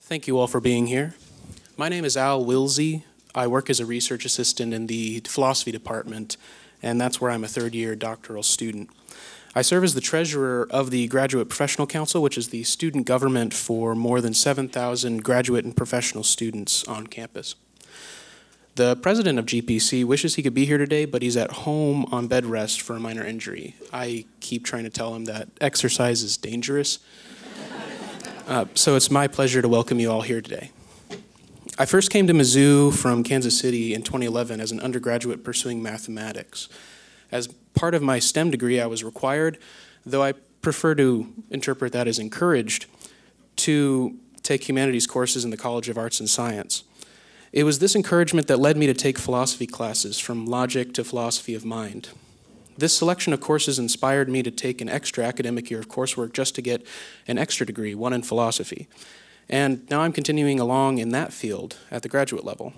Thank you all for being here. My name is Al Wilsey. I work as a research assistant in the philosophy department, and that's where I'm a third-year doctoral student. I serve as the treasurer of the Graduate Professional Council, which is the student government for more than 7,000 graduate and professional students on campus. The president of GPC wishes he could be here today, but he's at home on bed rest for a minor injury. I keep trying to tell him that exercise is dangerous. So it's my pleasure to welcome you all here today. I first came to Mizzou from Kansas City in 2011 as an undergraduate pursuing mathematics. As part of my STEM degree, I was required, though I prefer to interpret that as encouraged, to take humanities courses in the College of Arts and Science. It was this encouragement that led me to take philosophy classes, from logic to philosophy of mind. This selection of courses inspired me to take an extra academic year of coursework just to get an extra degree, one in philosophy. And now I'm continuing along in that field at the graduate level.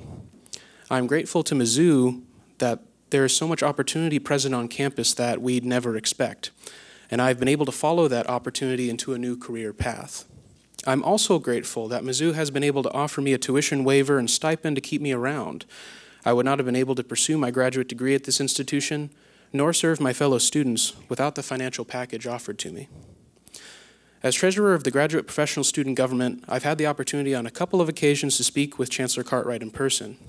I'm grateful to Mizzou that there is so much opportunity present on campus that we'd never expect. And I've been able to follow that opportunity into a new career path. I'm also grateful that Mizzou has been able to offer me a tuition waiver and stipend to keep me around. I would not have been able to pursue my graduate degree at this institution, nor serve my fellow students without the financial package offered to me. As treasurer of the Graduate Professional Student Government, I've had the opportunity on a couple of occasions to speak with Chancellor Cartwright in person.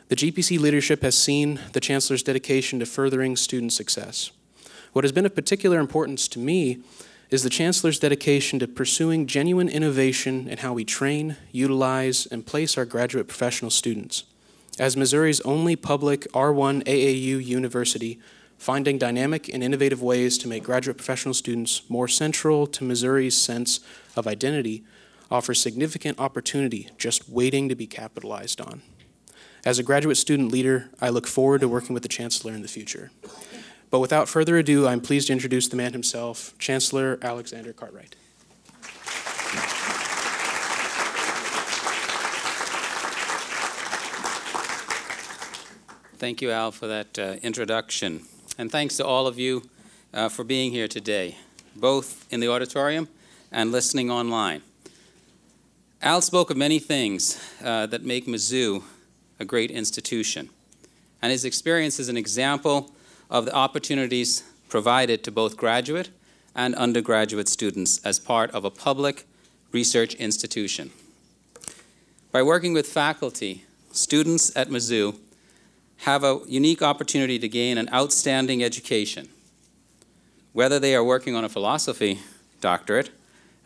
The GPC leadership has seen the Chancellor's dedication to furthering student success. What has been of particular importance to me is the Chancellor's dedication to pursuing genuine innovation in how we train, utilize, and place our graduate professional students. As Missouri's only public R1 AAU university, finding dynamic and innovative ways to make graduate professional students more central to Missouri's sense of identity offers significant opportunity just waiting to be capitalized on. As a graduate student leader, I look forward to working with the Chancellor in the future. But without further ado, I'm pleased to introduce the man himself, Chancellor Alexander Cartwright. Thank you, Al, for that introduction. And thanks to all of you for being here today, both in the auditorium and listening online. Al spoke of many things that make Mizzou a great institution. And his experience is an example of the opportunities provided to both graduate and undergraduate students as part of a public research institution. By working with faculty, students at Mizzou have a unique opportunity to gain an outstanding education, whether they are working on a philosophy doctorate,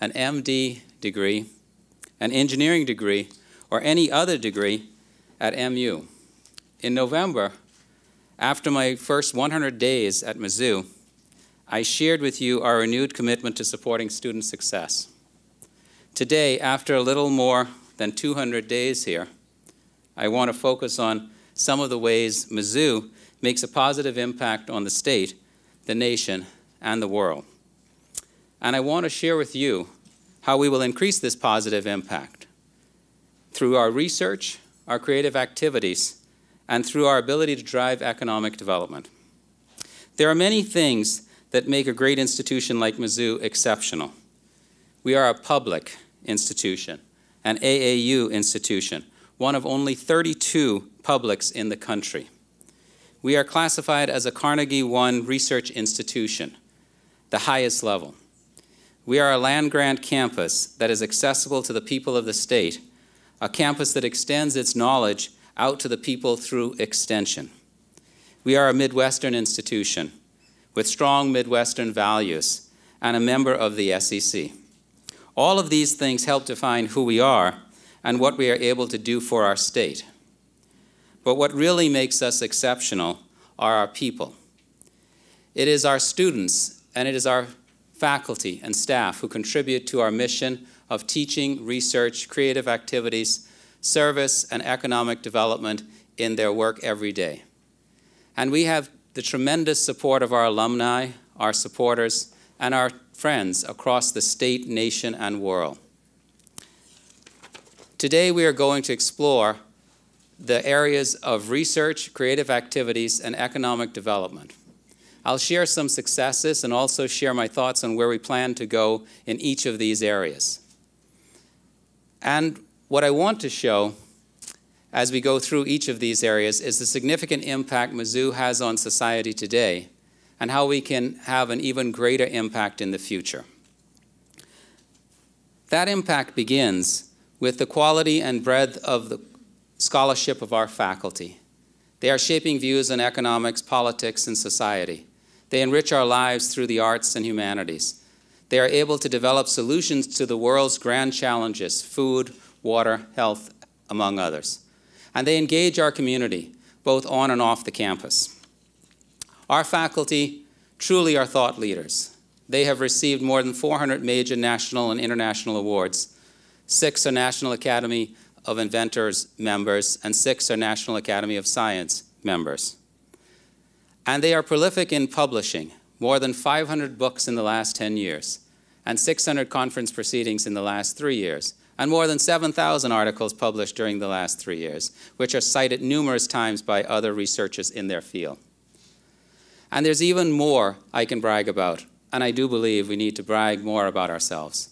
an MD degree, an engineering degree, or any other degree at MU. In November, after my first 100 days at Mizzou, I shared with you our renewed commitment to supporting student success. Today, after a little more than 200 days here, I want to focus on some of the ways Mizzou makes a positive impact on the state, the nation, and the world. And I want to share with you how we will increase this positive impact through our research, our creative activities, and through our ability to drive economic development. There are many things that make a great institution like Mizzou exceptional. We are a public institution, an AAU institution, one of only 32 publics in the country. We are classified as a Carnegie I research institution, the highest level. We are a land-grant campus that is accessible to the people of the state, a campus that extends its knowledge out to the people through extension. We are a Midwestern institution with strong Midwestern values and a member of the SEC. All of these things help define who we are and what we are able to do for our state. But what really makes us exceptional are our people. It is our students and it is our faculty and staff who contribute to our mission of teaching, research, creative activities, service, and economic development in their work every day. And we have the tremendous support of our alumni, our supporters, and our friends across the state, nation, and world. Today we are going to explore the areas of research, creative activities, and economic development. I'll share some successes and also share my thoughts on where we plan to go in each of these areas. And what I want to show as we go through each of these areas is the significant impact Mizzou has on society today and how we can have an even greater impact in the future. That impact begins with the quality and breadth of the scholarship of our faculty. They are shaping views on economics, politics, and society. They enrich our lives through the arts and humanities. They are able to develop solutions to the world's grand challenges, food, water, health, among others. And they engage our community, both on and off the campus. Our faculty truly are thought leaders. They have received more than 400 major national and international awards. 6 are National Academy of Inventors members, and 6 are National Academy of Science members. And they are prolific in publishing, more than 500 books in the last 10 years, and 600 conference proceedings in the last 3 years, and more than 7,000 articles published during the last 3 years, which are cited numerous times by other researchers in their field. And there's even more I can brag about, and I do believe we need to brag more about ourselves.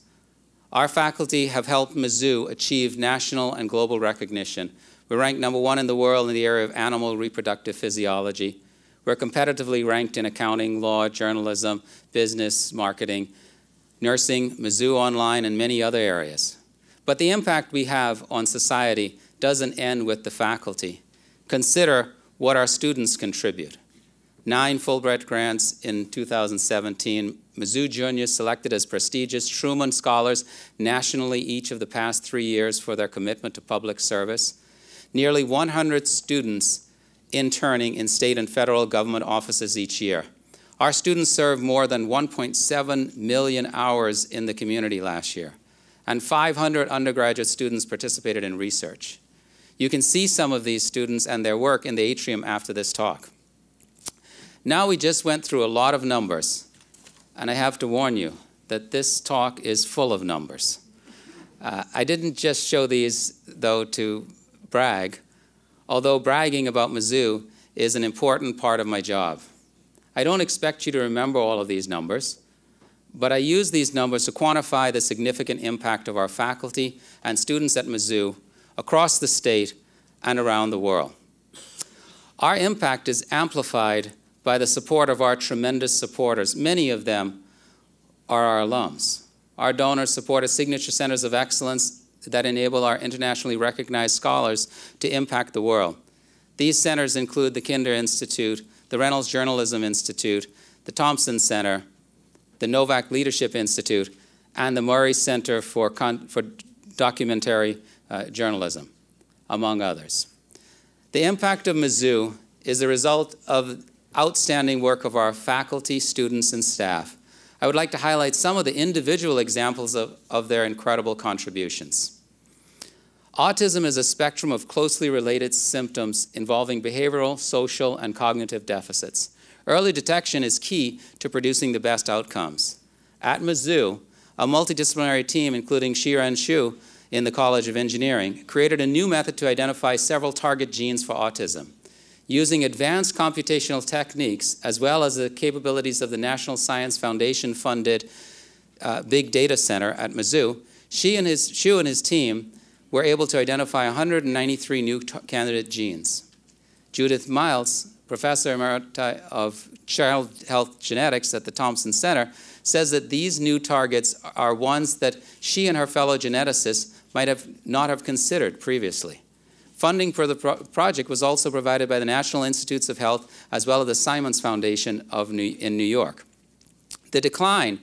Our faculty have helped Mizzou achieve national and global recognition. We're ranked #1 in the world in the area of animal reproductive physiology. We're competitively ranked in accounting, law, journalism, business, marketing, nursing, Mizzou Online, and many other areas. But the impact we have on society doesn't end with the faculty. Consider what our students contribute. 9 Fulbright grants in 2017, Mizzou juniors selected as prestigious Truman Scholars nationally each of the past 3 years for their commitment to public service. Nearly 100 students interning in state and federal government offices each year. Our students served more than 1.7 million hours in the community last year, and 500 undergraduate students participated in research. You can see some of these students and their work in the atrium after this talk. Now we just went through a lot of numbers, and I have to warn you that this talk is full of numbers. I didn't just show these, though, to brag, although bragging about Mizzou is an important part of my job. I don't expect you to remember all of these numbers, but I use these numbers to quantify the significant impact of our faculty and students at Mizzou across the state and around the world. Our impact is amplified by the support of our tremendous supporters. Many of them are our alums. Our donors supported signature centers of excellence that enable our internationally recognized scholars to impact the world. These centers include the Kinder Institute, the Reynolds Journalism Institute, the Thompson Center, the Novak Leadership Institute, and the Murray Center for Documentary Journalism, among others. The impact of Mizzou is the result of outstanding work of our faculty, students, and staff. I would like to highlight some of the individual examples of their incredible contributions. Autism is a spectrum of closely related symptoms involving behavioral, social, and cognitive deficits. Early detection is key to producing the best outcomes. At Mizzou, a multidisciplinary team, including Shiren Shu in the College of Engineering, created a new method to identify several target genes for autism. Using advanced computational techniques, as well as the capabilities of the National Science Foundation-funded Big Data Center at Mizzou, Shu and his team were able to identify 193 new candidate genes. Judith Miles, Professor Emerita of Child Health Genetics at the Thompson Center, says that these new targets are ones that she and her fellow geneticists might not have considered previously. Funding for the project was also provided by the National Institutes of Health as well as the Simons Foundation in New York. The decline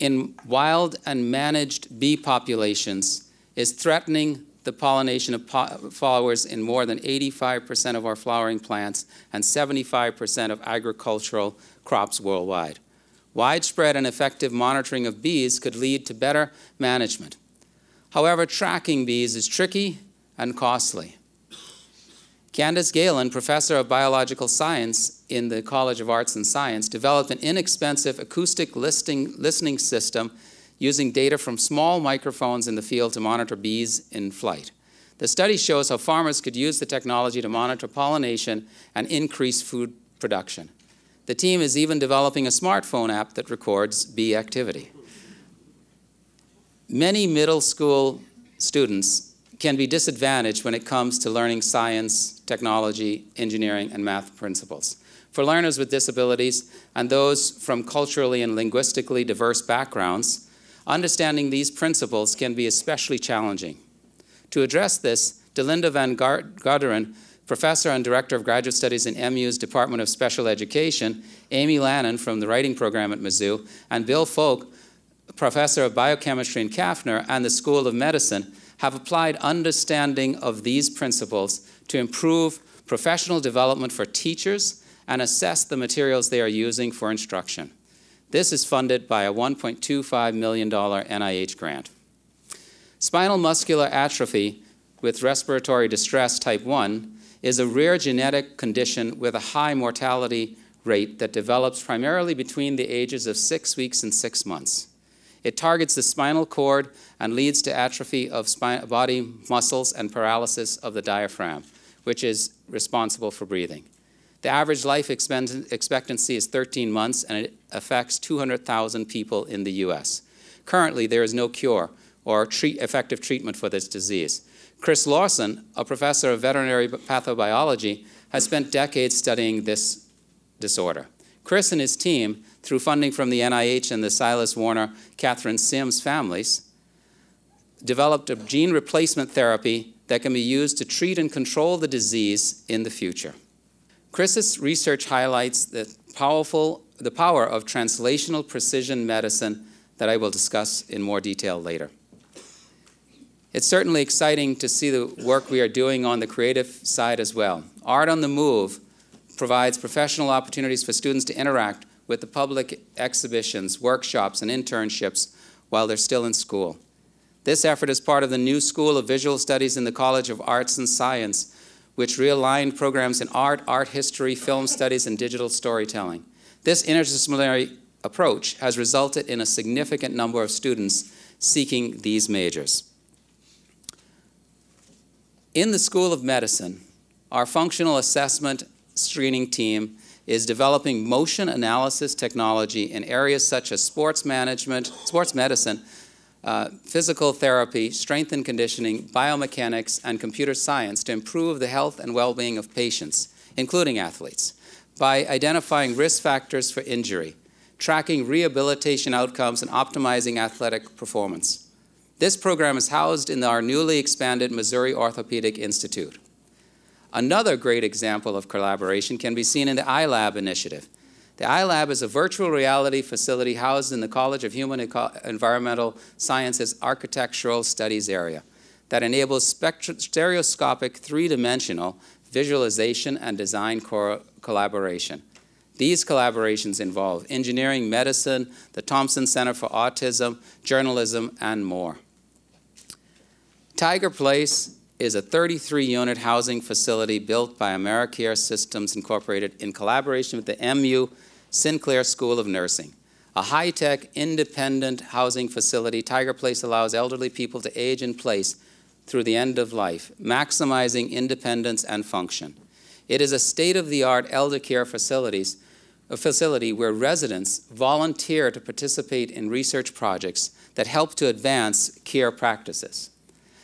in wild and managed bee populations is threatening the pollination of flowers in more than 85% of our flowering plants and 75% of agricultural crops worldwide. Widespread and effective monitoring of bees could lead to better management. However, tracking bees is tricky and costly. Candace Galen, professor of biological science in the College of Arts and Science, developed an inexpensive acoustic listening system using data from small microphones in the field to monitor bees in flight. The study shows how farmers could use the technology to monitor pollination and increase food production. The team is even developing a smartphone app that records bee activity. Many middle school students can be disadvantaged when it comes to learning science, technology, engineering, and math principles. For learners with disabilities and those from culturally and linguistically diverse backgrounds, understanding these principles can be especially challenging. To address this, Delinda van Garderen, Professor and Director of Graduate Studies in MU's Department of Special Education, Amy Lannon from the Writing Program at Mizzou, and Bill Folk, Professor of Biochemistry in Kaffner and the School of Medicine, have applied understanding of these principles to improve professional development for teachers and assess the materials they are using for instruction. This is funded by a $1.25 million NIH grant. Spinal muscular atrophy with respiratory distress type 1 is a rare genetic condition with a high mortality rate that develops primarily between the ages of 6 weeks and 6 months. It targets the spinal cord and leads to atrophy of body muscles and paralysis of the diaphragm, which is responsible for breathing. The average life expectancy is 13 months, and it affects 200,000 people in the US. Currently, there is no cure or effective treatment for this disease. Chris Lawson, a professor of veterinary pathobiology, has spent decades studying this disorder. Chris and his team, through funding from the NIH and the Silas Warner, Catherine Sims families, developed a gene replacement therapy that can be used to treat and control the disease in the future. Chris's research highlights the power of translational precision medicine that I will discuss in more detail later. It's certainly exciting to see the work we are doing on the creative side as well. Art on the Move provides professional opportunities for students to interact with the public exhibitions, workshops, and internships while they're still in school. This effort is part of the new School of Visual Studies in the College of Arts and Science, which realigned programs in art, art history, film studies, and digital storytelling. This interdisciplinary approach has resulted in a significant number of students seeking these majors. In the School of Medicine, our functional assessment screening team is developing motion analysis technology in areas such as sports management, sports medicine, physical therapy, strength and conditioning, biomechanics, and computer science to improve the health and well-being of patients, including athletes, by identifying risk factors for injury, tracking rehabilitation outcomes, and optimizing athletic performance. This program is housed in our newly expanded Missouri Orthopedic Institute. Another great example of collaboration can be seen in the iLab initiative. The iLab is a virtual reality facility housed in the College of Human Environmental Sciences Architectural Studies area that enables stereoscopic three-dimensional visualization and design collaboration. These collaborations involve engineering, medicine, the Thompson Center for Autism, journalism, and more. Tiger Place is a 33-unit housing facility built by AmeriCare Systems Incorporated in collaboration with the MU Sinclair School of Nursing. A high-tech, independent housing facility, Tiger Place allows elderly people to age in place through the end of life, maximizing independence and function. It is a state-of-the-art elder care facility where residents volunteer to participate in research projects that help to advance care practices.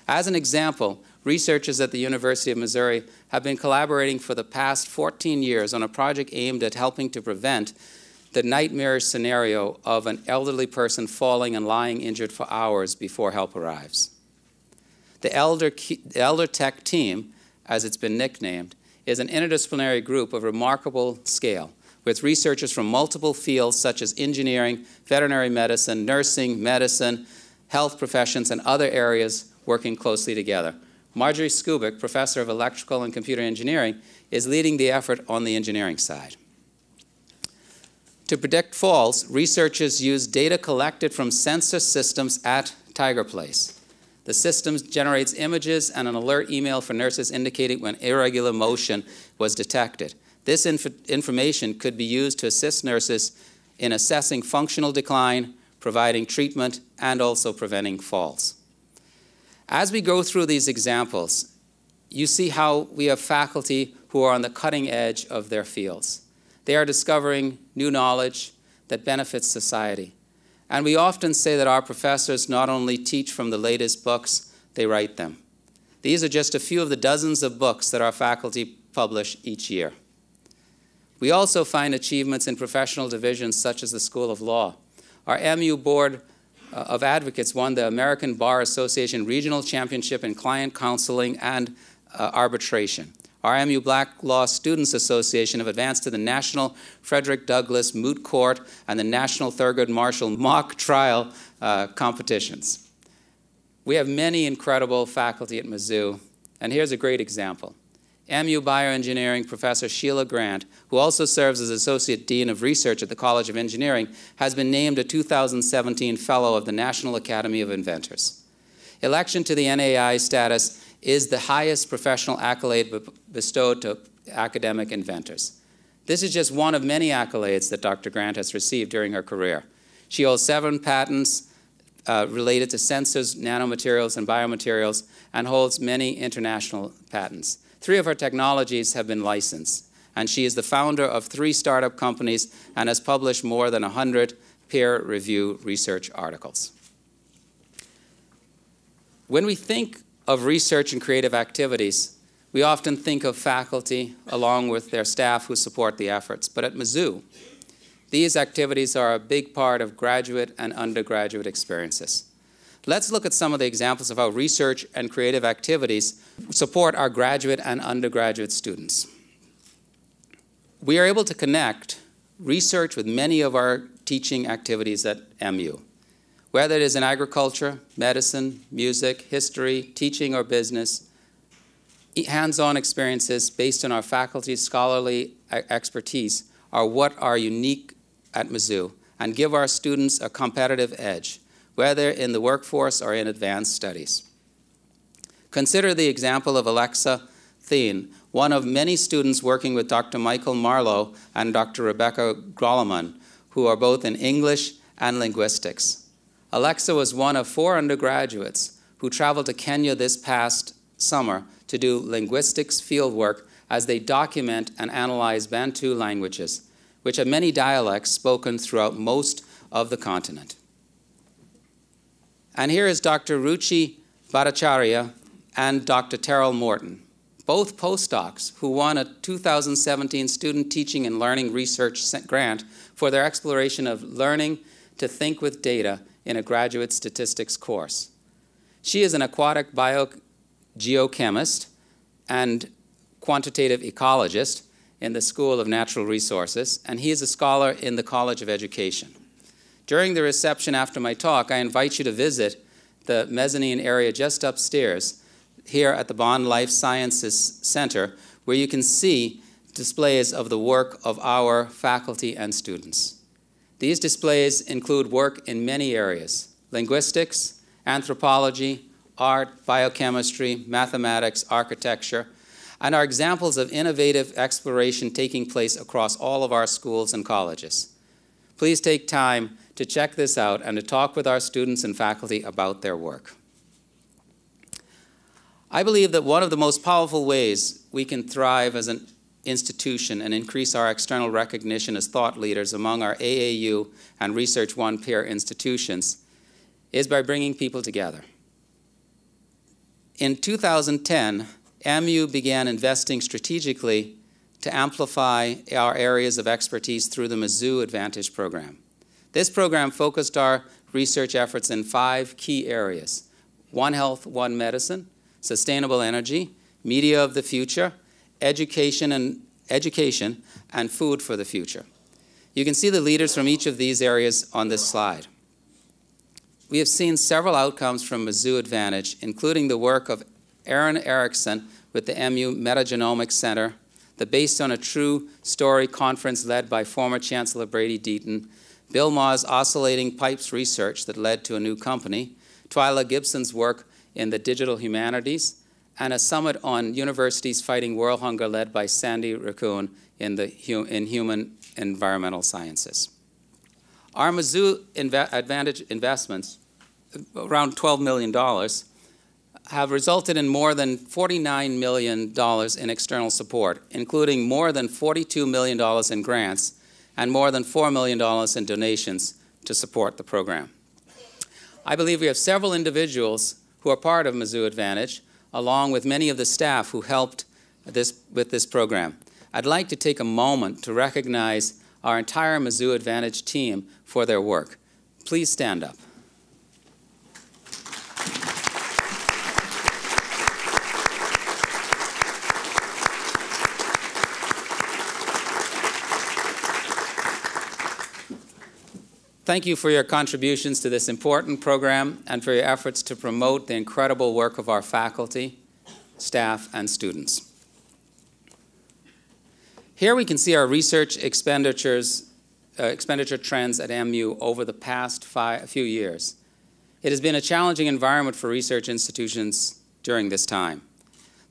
As an example, researchers at the University of Missouri have been collaborating for the past 14 years on a project aimed at helping to prevent the nightmarish scenario of an elderly person falling and lying injured for hours before help arrives. The Elder Tech team, as it's been nicknamed, is an interdisciplinary group of remarkable scale, with researchers from multiple fields such as engineering, veterinary medicine, nursing, medicine, health professions, and other areas working closely together. Marjorie Skubik, Professor of Electrical and Computer Engineering, is leading the effort on the engineering side. To predict falls, researchers use data collected from sensor systems at Tiger Place. The system generates images and an alert email for nurses indicating when irregular motion was detected. This information could be used to assist nurses in assessing functional decline, providing treatment, and also preventing falls. As we go through these examples, you see how we have faculty who are on the cutting edge of their fields. They are discovering new knowledge that benefits society. And we often say that our professors not only teach from the latest books, they write them. These are just a few of the dozens of books that our faculty publish each year. We also find achievements in professional divisions such as the School of Law. Our MU Board of Advocates won the American Bar Association Regional Championship in Client Counseling and Arbitration. Our MU Black Law Students Association have advanced to the National Frederick Douglass Moot Court and the National Thurgood Marshall Mock Trial competitions. We have many incredible faculty at Mizzou, and here's a great example. MU Bioengineering Professor Sheila Grant, who also serves as Associate Dean of Research at the College of Engineering, has been named a 2017 Fellow of the National Academy of Inventors. Election to the NAI status is the highest professional accolade bestowed to academic inventors. This is just one of many accolades that Dr. Grant has received during her career. She holds 7 patents related to sensors, nanomaterials, and biomaterials, and holds many international patents. 3 of her technologies have been licensed, and she is the founder of 3 startup companies and has published more than 100 peer-reviewed research articles. When we think of research and creative activities, we often think of faculty along with their staff who support the efforts. But at Mizzou, these activities are a big part of graduate and undergraduate experiences. Let's look at some of the examples of how research and creative activities support our graduate and undergraduate students. We are able to connect research with many of our teaching activities at MU. Whether it is in agriculture, medicine, music, history, teaching, or business, hands-on experiences based on our faculty's scholarly expertise are what are unique at Mizzou and give our students a competitive edge, whether in the workforce or in advanced studies. Consider the example of Alexa Thien, one of many students working with Dr. Michael Marlowe and Dr. Rebecca Grolleman, who are both in English and linguistics. Alexa was one of 4 undergraduates who traveled to Kenya this past summer to do linguistics fieldwork as they document and analyze Bantu languages, which have many dialects spoken throughout most of the continent. And here is Dr. Ruchi Bhattacharya and Dr. Terrell Morton, both postdocs who won a 2017 Student Teaching and Learning Research Grant for their exploration of learning to think with data in a graduate statistics course. She is an aquatic biogeochemist and quantitative ecologist in the School of Natural Resources, and he is a scholar in the College of Education. During the reception after my talk, I invite you to visit the mezzanine area just upstairs here at the Bond Life Sciences Center, where you can see displays of the work of our faculty and students. These displays include work in many areas: linguistics, anthropology, art, biochemistry, mathematics, architecture, and are examples of innovative exploration taking place across all of our schools and colleges. Please take time to check this out and to talk with our students and faculty about their work. I believe that one of the most powerful ways we can thrive as an institution and increase our external recognition as thought leaders among our AAU and Research One peer institutions is by bringing people together. In 2010, MU began investing strategically to amplify our areas of expertise through the Mizzou Advantage program. This program focused our research efforts in 5 key areas: One Health, One Medicine, sustainable energy, media of the future, education and food for the future. You can see the leaders from each of these areas on this slide. We have seen several outcomes from Mizzou Advantage, including the work of Aaron Erickson with the MU Metagenomics Center, the Based on a True Story conference led by former Chancellor Brady Deaton, Bill Ma's oscillating pipes research that led to a new company, Twyla Gibson's work in the digital humanities, and a summit on universities fighting world hunger led by Sandy Raccoon in human environmental sciences. Our Mizzou Advantage investments, around $12 million, have resulted in more than $49 million in external support, including more than $42 million in grants and more than $4 million in donations to support the program. I believe we have several individuals who are part of Mizzou Advantage, along with many of the staff who helped with this program. I'd like to take a moment to recognize our entire Mizzou Advantage team for their work. Please stand up. Thank you for your contributions to this important program and for your efforts to promote the incredible work of our faculty, staff, and students. Here we can see our research expenditure trends at MU over the past few years. It has been a challenging environment for research institutions during this time.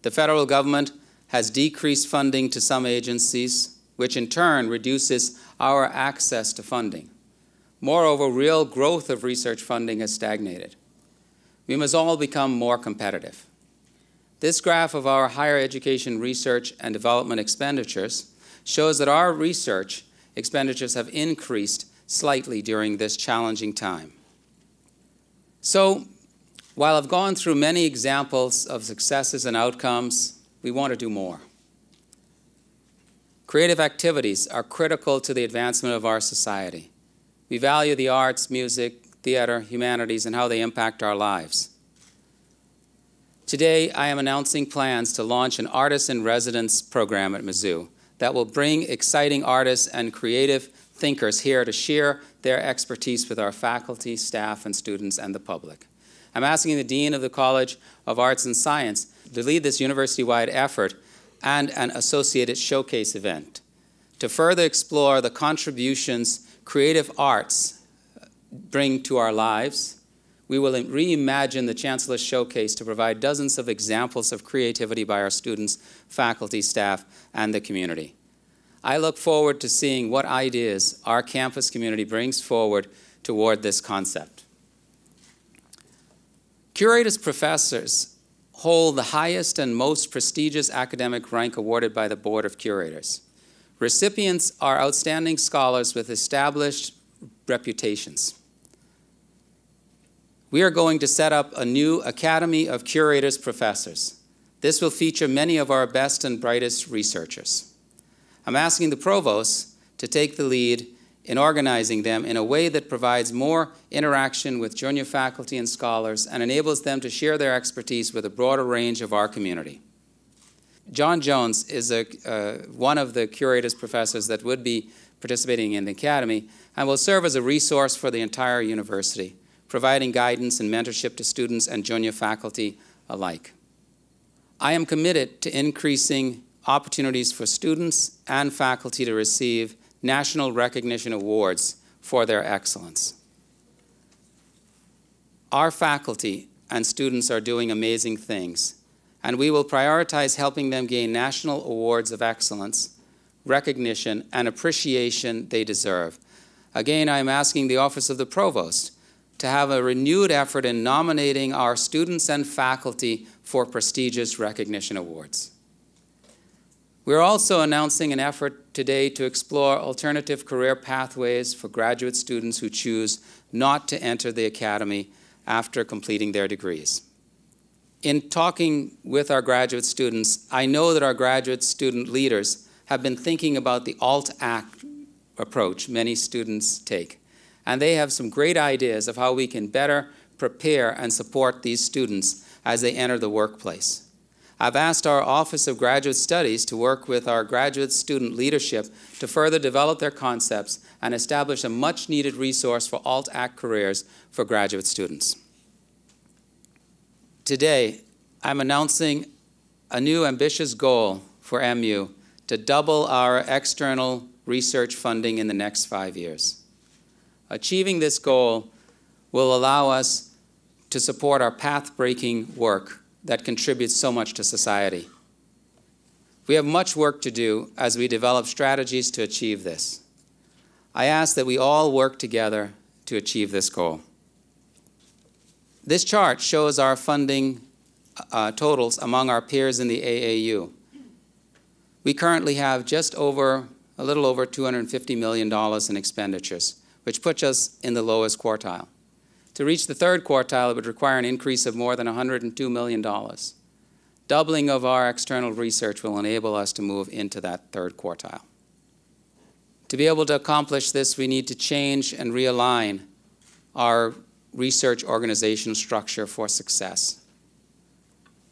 The federal government has decreased funding to some agencies, which in turn reduces our access to funding. Moreover, real growth of research funding has stagnated. We must all become more competitive. This graph of our higher education research and development expenditures shows that our research expenditures have increased slightly during this challenging time. So, while I've gone through many examples of successes and outcomes, we want to do more. Creative activities are critical to the advancement of our society. We value the arts, music, theater, humanities, and how they impact our lives. Today, I am announcing plans to launch an Artist-in-Residence program at Mizzou that will bring exciting artists and creative thinkers here to share their expertise with our faculty, staff, and students and the public. I'm asking the Dean of the College of Arts and Science to lead this university-wide effort and an associated showcase event to further explore the contributions creative arts bring to our lives. We will reimagine the Chancellor's Showcase to provide dozens of examples of creativity by our students, faculty, staff, and the community. I look forward to seeing what ideas our campus community brings forward toward this concept. Curators professors hold the highest and most prestigious academic rank awarded by the Board of Curators. Recipients are outstanding scholars with established reputations. We are going to set up a new Academy of Curators Professors. This will feature many of our best and brightest researchers. I'm asking the provost to take the lead in organizing them in a way that provides more interaction with junior faculty and scholars and enables them to share their expertise with a broader range of our community. John Jones is one of the Curators Professors that would be participating in the Academy and will serve as a resource for the entire university, providing guidance and mentorship to students and junior faculty alike. I am committed to increasing opportunities for students and faculty to receive national recognition awards for their excellence. Our faculty and students are doing amazing things, and we will prioritize helping them gain national awards of excellence, recognition, and appreciation they deserve. Again, I am asking the Office of the Provost to have a renewed effort in nominating our students and faculty for prestigious recognition awards. We're also announcing an effort today to explore alternative career pathways for graduate students who choose not to enter the Academy after completing their degrees. In talking with our graduate students, I know that our graduate student leaders have been thinking about the alt-ac approach many students take, and they have some great ideas of how we can better prepare and support these students as they enter the workplace. I've asked our Office of Graduate Studies to work with our graduate student leadership to further develop their concepts and establish a much-needed resource for alt-ac careers for graduate students. Today, I'm announcing a new ambitious goal for MU to double our external research funding in the next 5 years. Achieving this goal will allow us to support our path-breaking work that contributes so much to society. We have much work to do as we develop strategies to achieve this. I ask that we all work together to achieve this goal. This chart shows our funding totals among our peers in the AAU. We currently have a little over $250 million in expenditures, which puts us in the lowest quartile. To reach the third quartile, it would require an increase of more than $102 million. Doubling of our external research will enable us to move into that third quartile. To be able to accomplish this, we need to change and realign our research organization structure for success.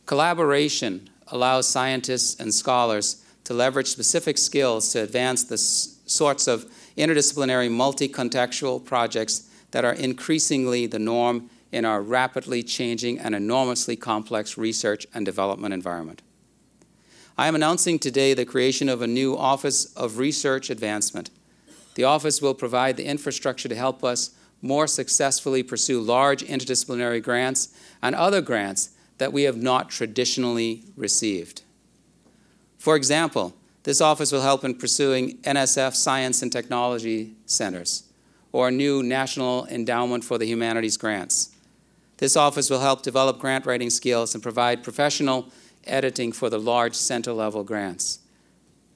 Collaboration allows scientists and scholars to leverage specific skills to advance the sorts of interdisciplinary multi-contextual projects that are increasingly the norm in our rapidly changing and enormously complex research and development environment. I am announcing today the creation of a new Office of Research Advancement. The office will provide the infrastructure to help us more successfully pursue large interdisciplinary grants and other grants that we have not traditionally received. For example, this office will help in pursuing NSF Science and Technology Centers or new National Endowment for the Humanities grants. This office will help develop grant writing skills and provide professional editing for the large center-level grants.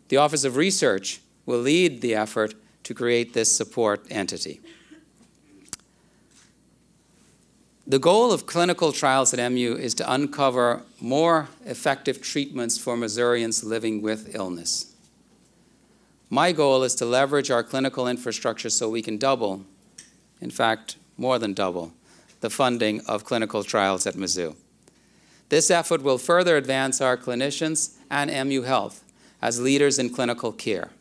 The Office of Research will lead the effort to create this support entity. The goal of clinical trials at MU is to uncover more effective treatments for Missourians living with illness. My goal is to leverage our clinical infrastructure so we can double, in fact, more than double, the funding of clinical trials at Mizzou. This effort will further advance our clinicians and MU Health as leaders in clinical care.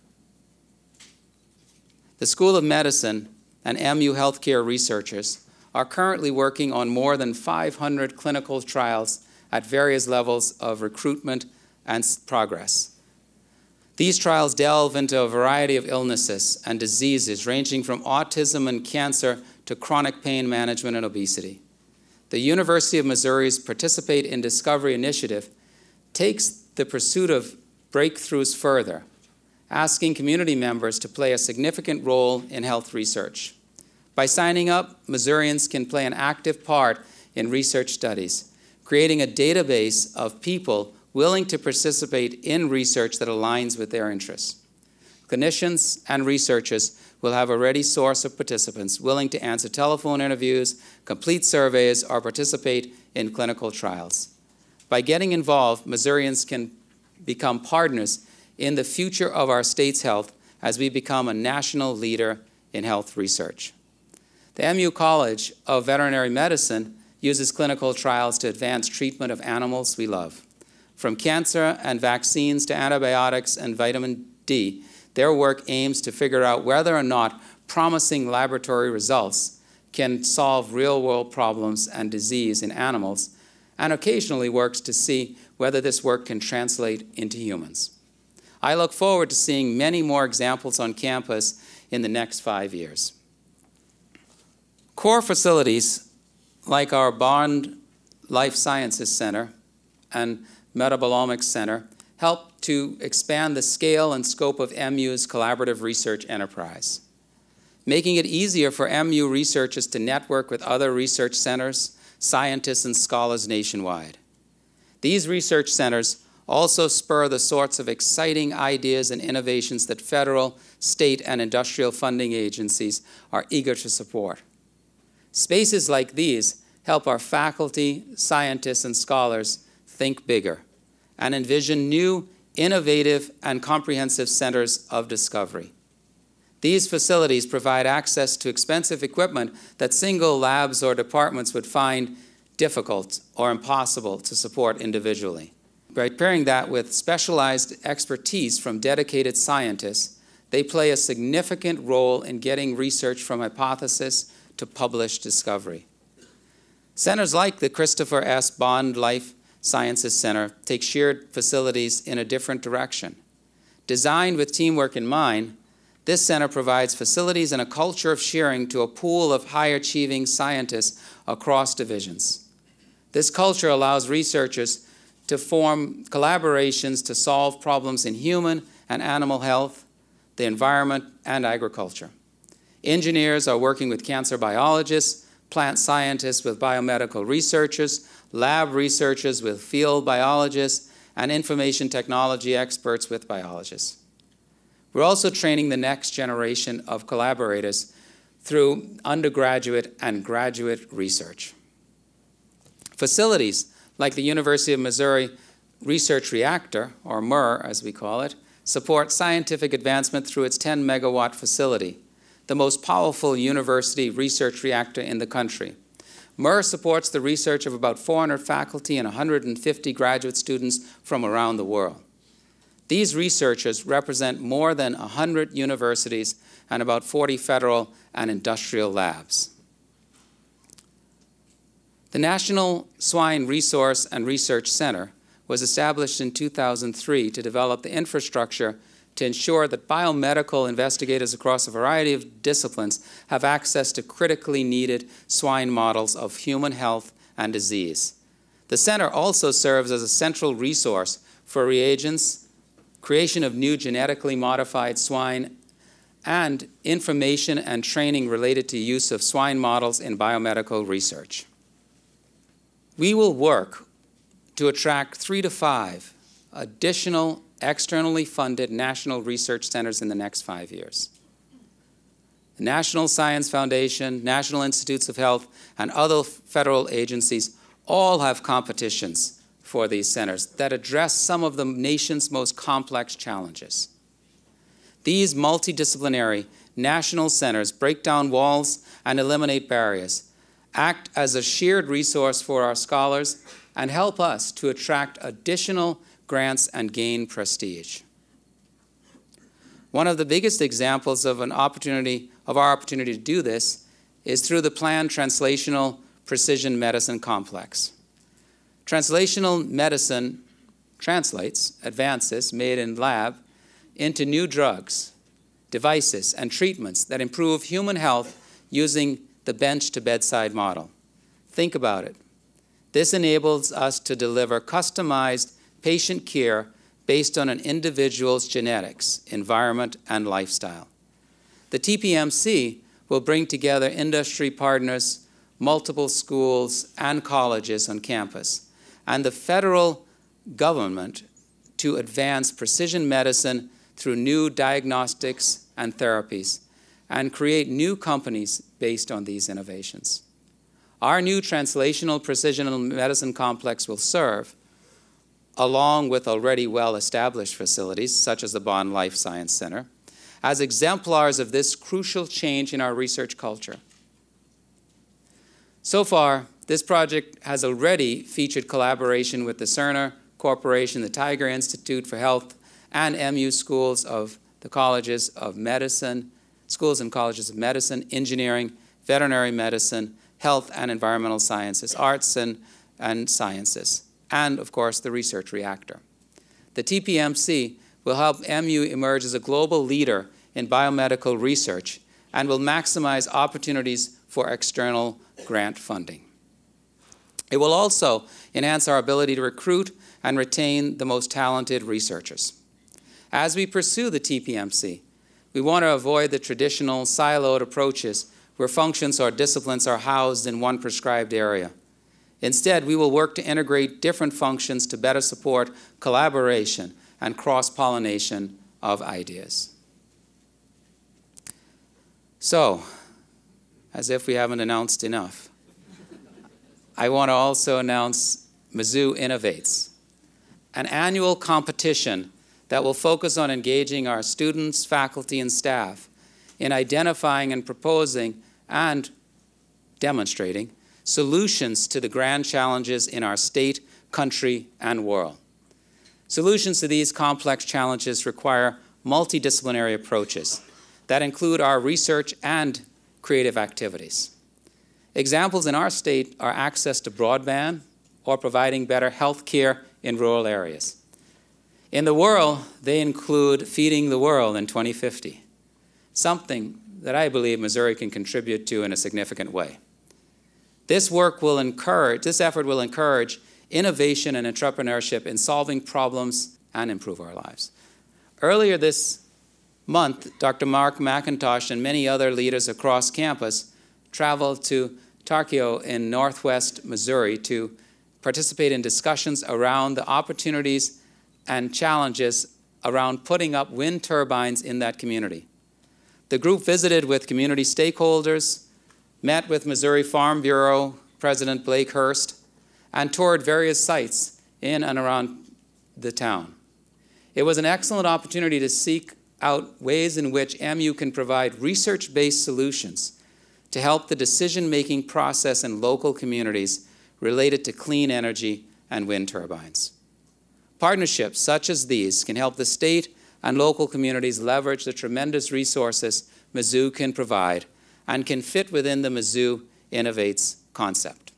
The School of Medicine and MU healthcare researchers are currently working on more than 500 clinical trials at various levels of recruitment and progress. These trials delve into a variety of illnesses and diseases ranging from autism and cancer to chronic pain management and obesity. The University of Missouri's Participate in Discovery initiative takes the pursuit of breakthroughs further, asking community members to play a significant role in health research. By signing up, Missourians can play an active part in research studies, creating a database of people willing to participate in research that aligns with their interests. Clinicians and researchers will have a ready source of participants willing to answer telephone interviews, complete surveys, or participate in clinical trials. By getting involved, Missourians can become partners in the future of our state's health as we become a national leader in health research. The MU College of Veterinary Medicine uses clinical trials to advance treatment of animals we love. From cancer and vaccines to antibiotics and vitamin D, their work aims to figure out whether or not promising laboratory results can solve real-world problems and disease in animals, and occasionally works to see whether this work can translate into humans. I look forward to seeing many more examples on campus in the next 5 years. Core facilities like our Bond Life Sciences Center and Metabolomics Center help to expand the scale and scope of MU's collaborative research enterprise, making it easier for MU researchers to network with other research centers, scientists, and scholars nationwide. These research centers also spur the sorts of exciting ideas and innovations that federal, state, and industrial funding agencies are eager to support. Spaces like these help our faculty, scientists, and scholars think bigger and envision new, innovative, and comprehensive centers of discovery. These facilities provide access to expensive equipment that single labs or departments would find difficult or impossible to support individually. By pairing that with specialized expertise from dedicated scientists, they play a significant role in getting research from hypothesis to published discovery. Centers like the Christopher S. Bond Life Sciences Center take shared facilities in a different direction. Designed with teamwork in mind, this center provides facilities and a culture of sharing to a pool of high-achieving scientists across divisions. This culture allows researchers to form collaborations to solve problems in human and animal health, the environment, and agriculture. Engineers are working with cancer biologists, plant scientists with biomedical researchers, lab researchers with field biologists, and information technology experts with biologists. We're also training the next generation of collaborators through undergraduate and graduate research. Facilities like the University of Missouri Research Reactor, or MUR as we call it, support scientific advancement through its 10-megawatt facility, the most powerful university research reactor in the country. MUR supports the research of about 400 faculty and 150 graduate students from around the world. These researchers represent more than 100 universities and about 40 federal and industrial labs. The National Swine Resource and Research Center was established in 2003 to develop the infrastructure to ensure that biomedical investigators across a variety of disciplines have access to critically needed swine models of human health and disease. The center also serves as a central resource for reagents, creation of new genetically modified swine, and information and training related to use of swine models in biomedical research. We will work to attract 3 to 5 additional externally funded national research centers in the next 5 years. The National Science Foundation, National Institutes of Health, and other federal agencies all have competitions for these centers that address some of the nation's most complex challenges. These multidisciplinary national centers break down walls and eliminate barriers, act as a shared resource for our scholars, and help us to attract additional grants and gain prestige. One of the biggest examples of our opportunity to do this is through the planned Translational Precision Medicine Complex. Translational medicine translates advances made in lab into new drugs, devices, and treatments that improve human health using the bench-to-bedside model. Think about it. This enables us to deliver customized patient care based on an individual's genetics, environment, and lifestyle. The TPMC will bring together industry partners, multiple schools and colleges on campus, and the federal government to advance precision medicine through new diagnostics and therapies, and create new companies based on these innovations. Our new Translational Precision Medicine Complex will serve, along with already well-established facilities, such as the Bond Life Science Center, as exemplars of this crucial change in our research culture. So far, this project has already featured collaboration with the Cerner Corporation, the Tiger Institute for Health, and MU schools of the colleges of medicine, schools and colleges of medicine, engineering, veterinary medicine, health and environmental sciences, arts and sciences, and of course the research reactor. The TPMC will help MU emerge as a global leader in biomedical research and will maximize opportunities for external grant funding. It will also enhance our ability to recruit and retain the most talented researchers. As we pursue the TPMC, we want to avoid the traditional siloed approaches where functions or disciplines are housed in one prescribed area. Instead, we will work to integrate different functions to better support collaboration and cross-pollination of ideas. So, as if we haven't announced enough, I want to also announce Mizzou Innovates, an annual competition that will focus on engaging our students, faculty, and staff in identifying and proposing and demonstrating solutions to the grand challenges in our state, country, and world. Solutions to these complex challenges require multidisciplinary approaches that include our research and creative activities. Examples in our state are access to broadband or providing better health care in rural areas. In the world, they include feeding the world in 2050, something that I believe Missouri can contribute to in a significant way. This effort will encourage innovation and entrepreneurship in solving problems and improve our lives. Earlier this month, Dr. Mark McIntosh and many other leaders across campus traveled to Tarkio in northwest Missouri to participate in discussions around the opportunities and challenges around putting up wind turbines in that community. The group visited with community stakeholders, met with Missouri Farm Bureau President Blake Hurst, and toured various sites in and around the town. It was an excellent opportunity to seek out ways in which MU can provide research-based solutions to help the decision-making process in local communities related to clean energy and wind turbines. Partnerships such as these can help the state and local communities leverage the tremendous resources Mizzou can provide and can fit within the Mizzou Innovates concept.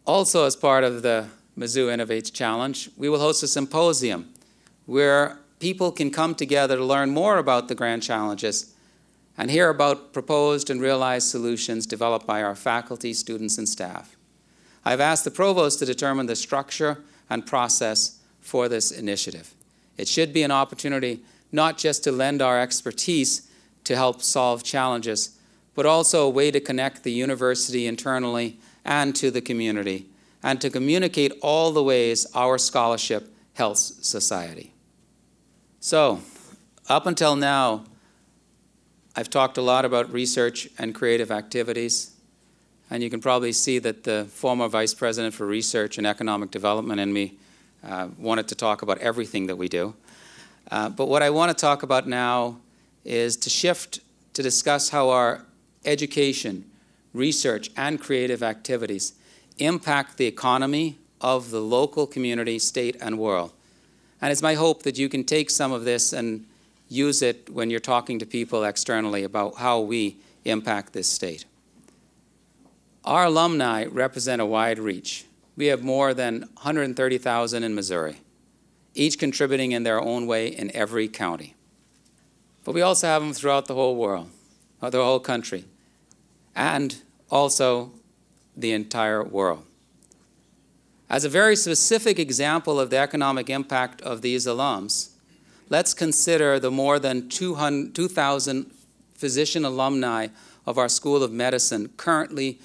Also, as part of the Mizzou Innovates Challenge, we will host a symposium where people can come together to learn more about the grand challenges and hear about proposed and realized solutions developed by our faculty, students, and staff. I've asked the provost to determine the structure and process for this initiative. It should be an opportunity not just to lend our expertise to help solve challenges, but also a way to connect the university internally and to the community, and to communicate all the ways our scholarship helps society. So, up until now, I've talked a lot about research and creative activities, and you can probably see that the former Vice President for Research and Economic Development and me wanted to talk about everything that we do. But what I want to talk about now is to shift to discuss how our education, research, and creative activities impact the economy of the local community, state, and world. And it's my hope that you can take some of this and use it when you're talking to people externally about how we impact this state. Our alumni represent a wide reach. We have more than 130,000 in Missouri, each contributing in their own way in every county. But we also have them throughout the whole world, or the whole country, and also the entire world. As a very specific example of the economic impact of these alums, let's consider the more than 2,000 physician alumni of our School of Medicine currently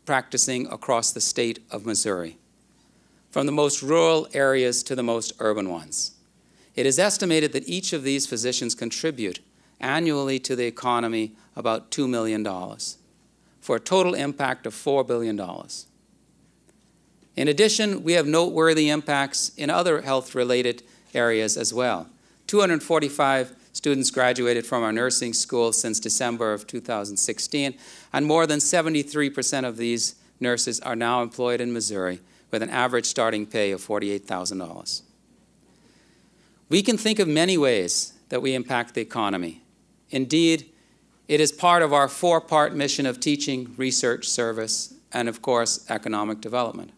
practicing across the state of Missouri, from the most rural areas to the most urban ones. It is estimated that each of these physicians contribute annually to the economy about $2 million, for a total impact of $4 billion. In addition, we have noteworthy impacts in other health-related areas as well. 245 students graduated from our nursing school since December of 2016, and more than 73% of these nurses are now employed in Missouri with an average starting pay of $48,000. We can think of many ways that we impact the economy. Indeed, it is part of our four-part mission of teaching, research, service, and of course, economic development.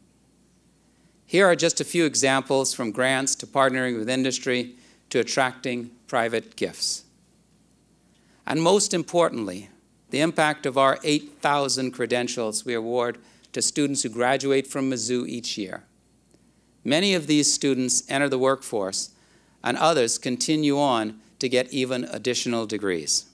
Here are just a few examples, from grants to partnering with industry to attracting private gifts. And most importantly, the impact of our 8,000 credentials we award to students who graduate from Mizzou each year. Many of these students enter the workforce, and others continue on to get even additional degrees.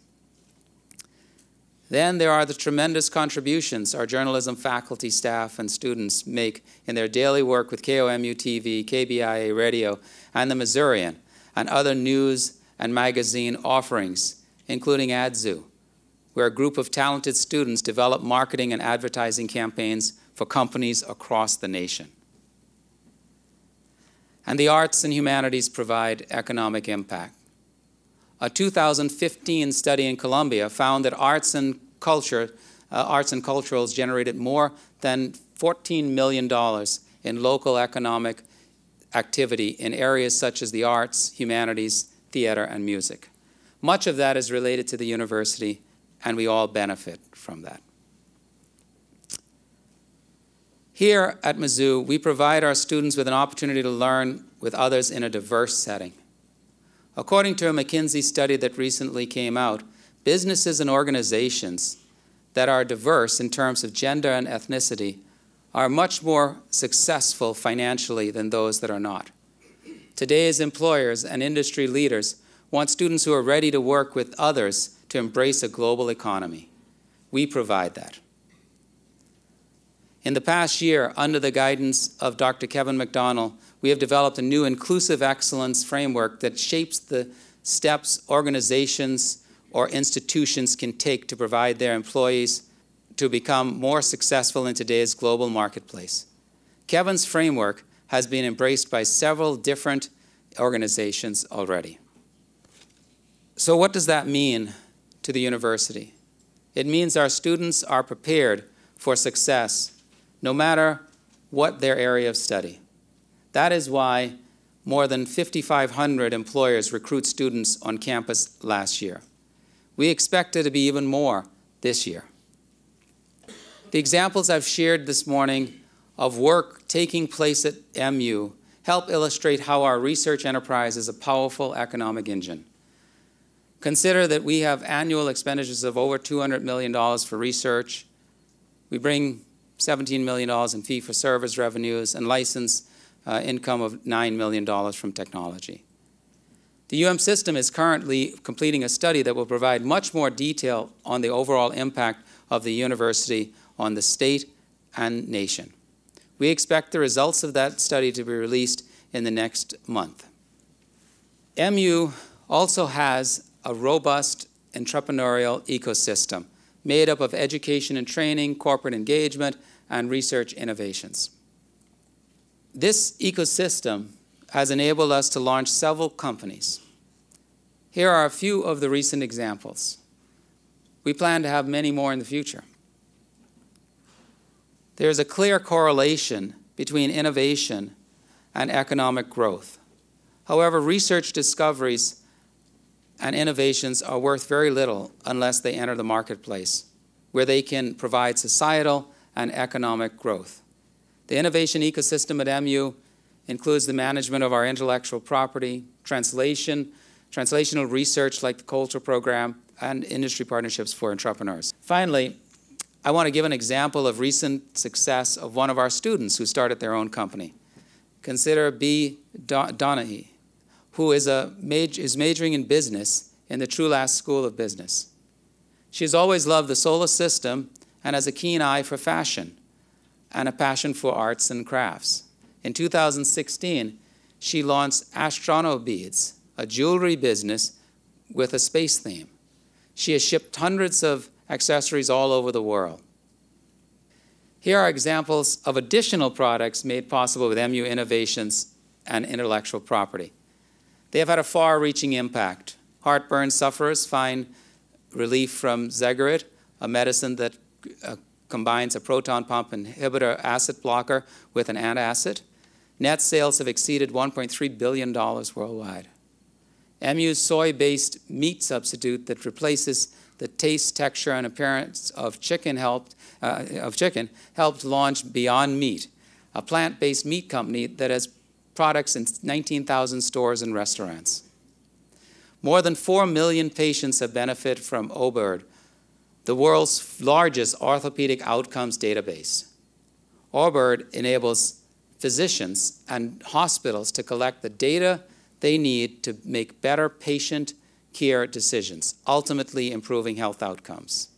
Then there are the tremendous contributions our journalism faculty, staff, and students make in their daily work with KOMU TV, KBIA Radio, and the Missourian, and other news and magazine offerings, including ADZU, where a group of talented students develop marketing and advertising campaigns for companies across the nation. And the arts and humanities provide economic impact. A 2015 study in Columbia found that arts and culturals generated more than $14 million in local economic activity in areas such as the arts, humanities, theater, and music. Much of that is related to the university, and we all benefit from that. Here at Mizzou, we provide our students with an opportunity to learn with others in a diverse setting. According to a McKinsey study that recently came out, businesses and organizations that are diverse in terms of gender and ethnicity are much more successful financially than those that are not. Today's employers and industry leaders want students who are ready to work with others to embrace a global economy. We provide that. In the past year, under the guidance of Dr. Kevin McDonnell, we have developed a new inclusive excellence framework that shapes the steps organizations or institutions can take to provide their employees to become more successful in today's global marketplace. Kevin's framework has been embraced by several different organizations already. So what does that mean to the university? It means our students are prepared for success no matter what their area of study. That is why more than 5,500 employers recruit students on campus last year. We expect it to be even more this year. The examples I've shared this morning of work taking place at MU help illustrate how our research enterprise is a powerful economic engine. Consider that we have annual expenditures of over $200 million for research. We bring $17 million in fee-for-service revenues and license income of $9 million from technology. The system is currently completing a study that will provide much more detail on the overall impact of the university on the state and nation. We expect the results of that study to be released in the next month. MU also has a robust entrepreneurial ecosystem made up of education and training, corporate engagement, and research innovations. This ecosystem has enabled us to launch several companies. Here are a few of the recent examples. We plan to have many more in the future. There's a clear correlation between innovation and economic growth. However, research discoveries and innovations are worth very little unless they enter the marketplace, where they can provide societal and economic growth. The innovation ecosystem at MU includes the management of our intellectual property, translational research like the Culture Program, and industry partnerships for entrepreneurs. Finally, I want to give an example of recent success of one of our students who started their own company. Consider B. Donahue, who is majoring in business in the Trulaske School of Business. She's always loved the solar system and has a keen eye for fashion and a passion for arts and crafts. In 2016, she launched Astronobeads, a jewelry business with a space theme. She has shipped hundreds of accessories all over the world. Here are examples of additional products made possible with MU innovations and intellectual property. They have had a far-reaching impact. Heartburn sufferers find relief from Zegerid, a medicine that combines a proton pump inhibitor acid blocker with an antacid. Net sales have exceeded $1.3 billion worldwide. MU's soy-based meat substitute that replaces the taste, texture, and appearance of chicken helped launch Beyond Meat, a plant-based meat company that has products in 19,000 stores and restaurants. More than 4 million patients have benefited from OBIRD, the world's largest orthopedic outcomes database. OBIRD enables physicians and hospitals to collect the data they need to make better patient care decisions, ultimately improving health outcomes.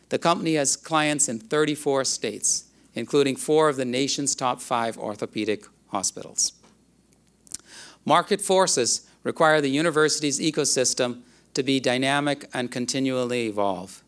The company has clients in 34 states, including 4 of the nation's top 5 orthopedic hospitals. Market forces require the university's ecosystem to be dynamic and continually evolve.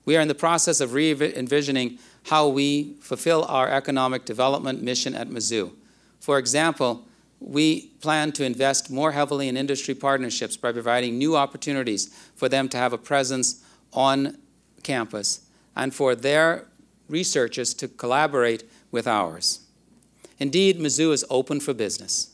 We are in the process of re-envisioning how we fulfill our economic development mission at Mizzou. For example, we plan to invest more heavily in industry partnerships by providing new opportunities for them to have a presence on campus and for their researchers to collaborate with ours. Indeed, Mizzou is open for business.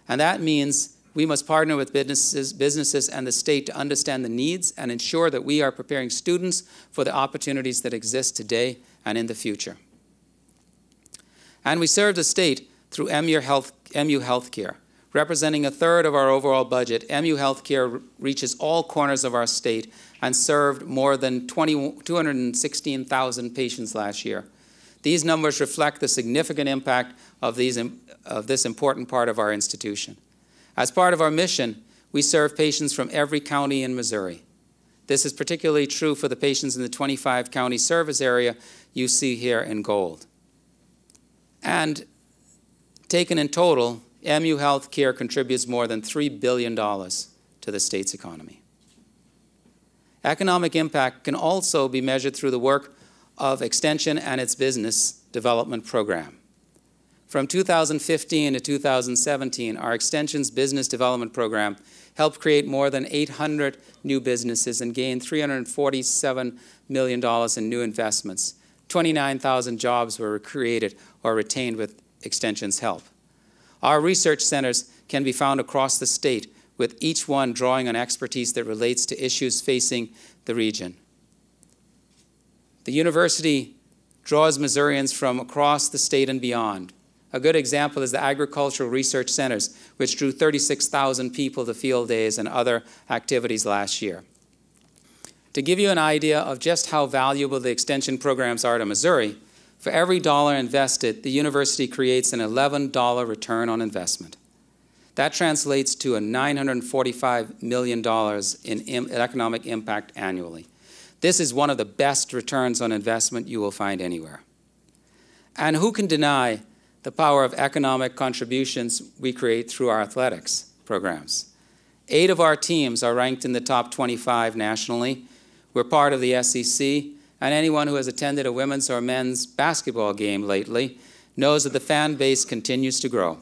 And that means we must partner with businesses and the state to understand the needs and ensure that we are preparing students for the opportunities that exist today and in the future. And we serve the state through MU Healthcare. Representing 1/3 of our overall budget, MU Healthcare reaches all corners of our state and served more than 216,000 patients last year. These numbers reflect the significant impact of this important part of our institution. As part of our mission, we serve patients from every county in Missouri. This is particularly true for the patients in the 25-county service area you see here in gold. And taken in total, MU Healthcare contributes more than $3 billion to the state's economy. Economic impact can also be measured through the work of Extension and its business development program. From 2015 to 2017, our Extension's business development program helped create more than 800 new businesses and gain $347 million in new investments. 29,000 jobs were created or retained with Extension's help. Our research centers can be found across the state, with each one drawing on expertise that relates to issues facing the region. The university draws Missourians from across the state and beyond. A good example is the Agricultural Research Centers, which drew 36,000 people to field days and other activities last year. To give you an idea of just how valuable the extension programs are to Missouri, for every dollar invested, the university creates an $11 return on investment. That translates to a $945 million in economic impact annually. This is one of the best returns on investment you will find anywhere. And who can deny the power of economic contributions we create through our athletics programs? 8 of our teams are ranked in the top 25 nationally. We're part of the SEC, and anyone who has attended a women's or men's basketball game lately knows that the fan base continues to grow.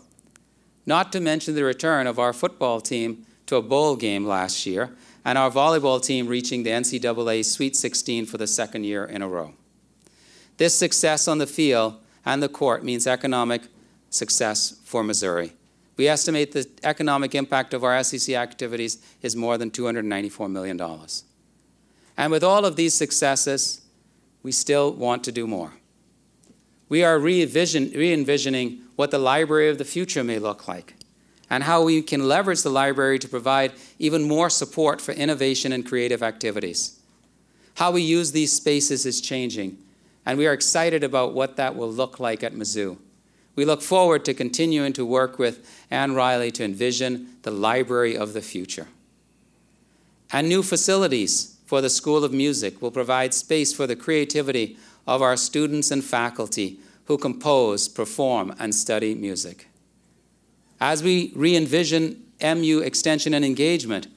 Not to mention the return of our football team to a bowl game last year, and our volleyball team reaching the NCAA Sweet 16 for the 2nd year in a row. This success on the field and the court means economic success for Missouri. We estimate the economic impact of our SEC activities is more than $294 million. And with all of these successes, we still want to do more. We are re-envisioning what the library of the future may look like, and how we can leverage the library to provide even more support for innovation and creative activities. How we use these spaces is changing, and we are excited about what that will look like at Mizzou. We look forward to continuing to work with Ann Riley to envision the library of the future. And new facilities for the School of Music will provide space for the creativity of our students and faculty who compose, perform, and study music. As we re-envision MU extension and engagement,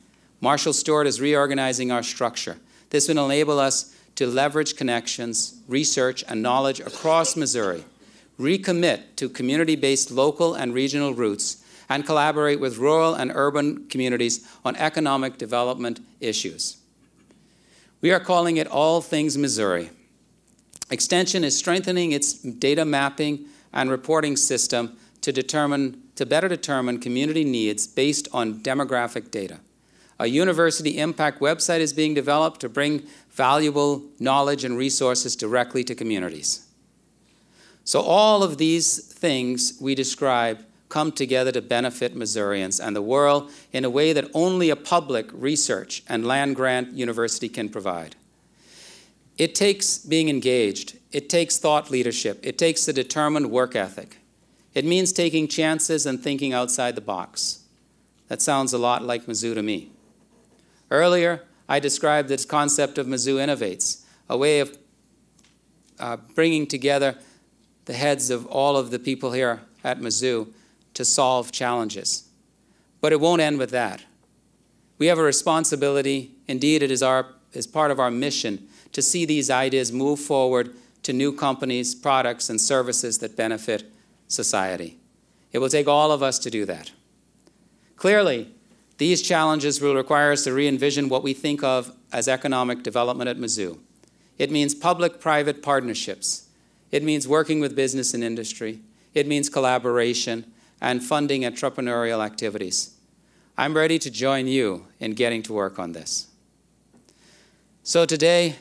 Marshall Stewart is reorganizing our structure. This will enable us to leverage connections, research, and knowledge across Missouri, recommit to community-based local and regional roots, and collaborate with rural and urban communities on economic development issues. We are calling it All Things Missouri. Extension is strengthening its data mapping and reporting system to better determine community needs based on demographic data. A university impact website is being developed to bring valuable knowledge and resources directly to communities. So all of these things we describe come together to benefit Missourians and the world in a way that only a public research and land-grant university can provide. It takes being engaged. It takes thought leadership. It takes a determined work ethic. It means taking chances and thinking outside the box. That sounds a lot like Mizzou to me. Earlier, I described this concept of Mizzou Innovates, a way of bringing together the heads of all of the people here at Mizzou to solve challenges. But it won't end with that. We have a responsibility, indeed it is part of our mission, to see these ideas move forward to new companies, products, and services that benefit society. It will take all of us to do that. Clearly, these challenges will require us to re-envision what we think of as economic development at Mizzou. It means public-private partnerships. It means working with business and industry. It means collaboration and funding entrepreneurial activities. I'm ready to join you in getting to work on this. So today,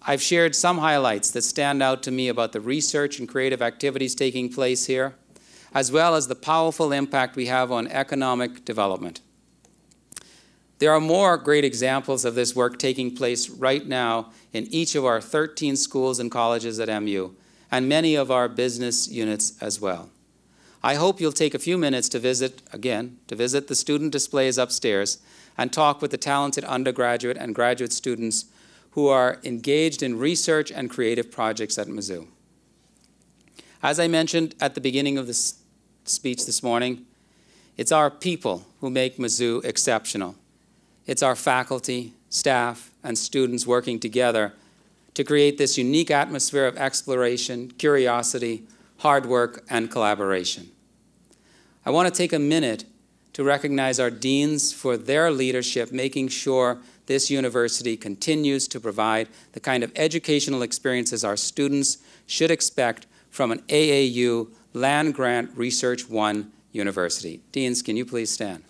I've shared some highlights that stand out to me about the research and creative activities taking place here, as well as the powerful impact we have on economic development. There are more great examples of this work taking place right now in each of our 13 schools and colleges at MU, and many of our business units as well. I hope you'll take a few minutes to visit the student displays upstairs and talk with the talented undergraduate and graduate students who are engaged in research and creative projects at Mizzou. As I mentioned at the beginning of this speech this morning, it's our people who make Mizzou exceptional. It's our faculty, staff, and students working together to create this unique atmosphere of exploration, curiosity, hard work, and collaboration. I want to take a minute to recognize our deans for their leadership, making sure this university continues to provide the kind of educational experiences our students should expect from an AAU land-grant Research One university. Deans, can you please stand?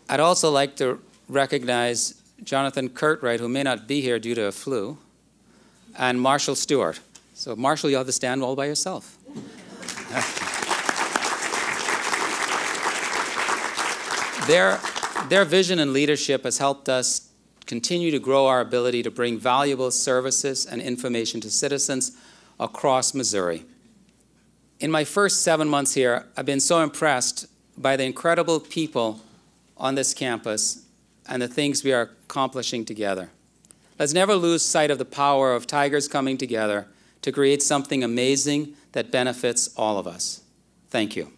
I'd also like to recognize Jonathan Cartwright, who may not be here due to a flu, and Marshall Stewart. So Marshall, you'll have to stand all by yourself. Their vision and leadership has helped us continue to grow our ability to bring valuable services and information to citizens across Missouri. In my first 7 months here, I've been so impressed by the incredible people on this campus and the things we are accomplishing together. Let's never lose sight of the power of Tigers coming together to create something amazing that benefits all of us. Thank you.